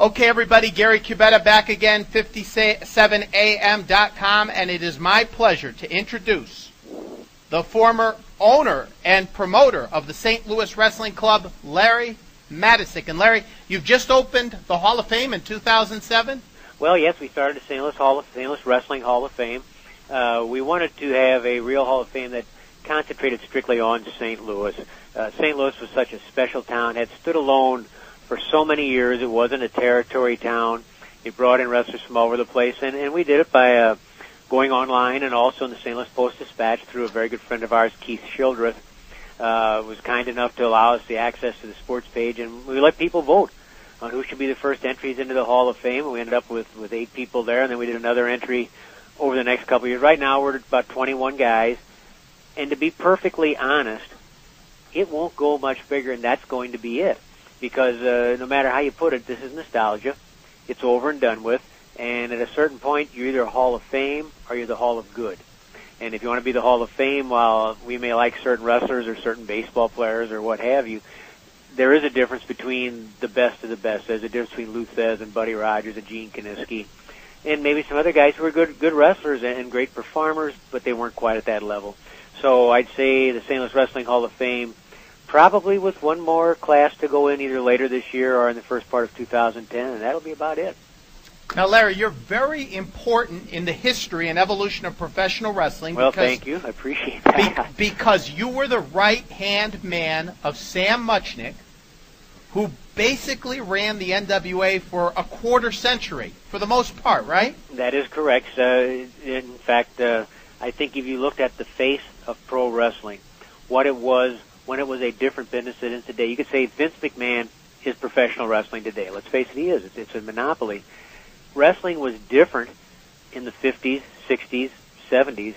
Okay, everybody, Gary Cubetta back again, 57am.com, and it is my pleasure to introduce the former owner and promoter of the St. Louis Wrestling Club, Larry Matysik. And Larry, you've just opened the Hall of Fame in 2007? Well, yes, we started the St. Louis Wrestling Hall of Fame. We wanted to have a real Hall of Fame that concentrated strictly on St. Louis. St. Louis was such a special town, had stood alone for so many years. It wasn't a territory town. It brought in wrestlers from all over the place, and we did it by going online and also in the St. Louis Post-Dispatch through a very good friend of ours, Keith Shildreth, was kind enough to allow us the access to the sports page, and we let people vote on who should be the first entries into the Hall of Fame. We ended up with 8 people there, and then we did another entry over the next couple of years. Right now, we're at about 21 guys, and to be perfectly honest, it won't go much bigger, and that's going to be it. Because no matter how you put it, this is nostalgia. It's over and done with. And at a certain point, you're either a Hall of Fame or you're the Hall of Good. And if you want to be the Hall of Fame, while we may like certain wrestlers or certain baseball players or what have you, there is a difference between the best of the best. There's a difference between Lou Thesz and Buddy Rogers and Gene Kiniski, and maybe some other guys who were good wrestlers and great performers, but they weren't quite at that level. So I'd say the St. Louis Wrestling Hall of Fame, probably with one more class to go in either later this year or in the first part of 2010, and that'll be about it. Now, Larry, you're very important in the history and evolution of professional wrestling. Well, thank you. I appreciate that. Because you were the right-hand man of Sam Muchnick, who basically ran the NWA for a quarter century, for the most part, right? That is correct. In fact, I think if you looked at the face of pro wrestling, what it was when it was a different business than it is today, you could say Vince McMahon is professional wrestling today. Let's face it, he is. It's a monopoly. Wrestling was different in the 50s, 60s, 70s,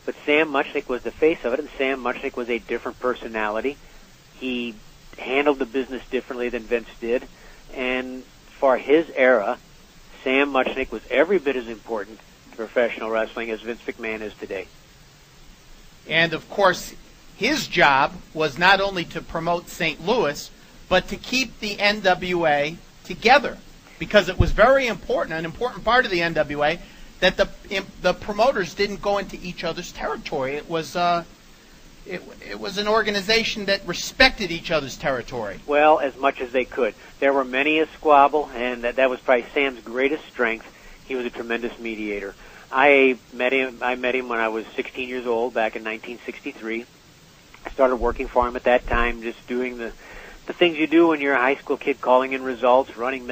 but Sam Muchnick was the face of it, and Sam Muchnick was a different personality. He handled the business differently than Vince did, and for his era, Sam Muchnick was every bit as important to professional wrestling as Vince McMahon is today. And, of course, his job was not only to promote St. Louis, but to keep the NWA together, because it was very important, an important part of the NWA, that the promoters didn't go into each other's territory. It was an organization that respected each other's territory. Well, as much as they could. There were many a squabble, and that was probably Sam's greatest strength. He was a tremendous mediator. I met him when I was 16 years old, back in 1963. I started working for him at that time, just doing the things you do when you're a high school kid, calling in results, running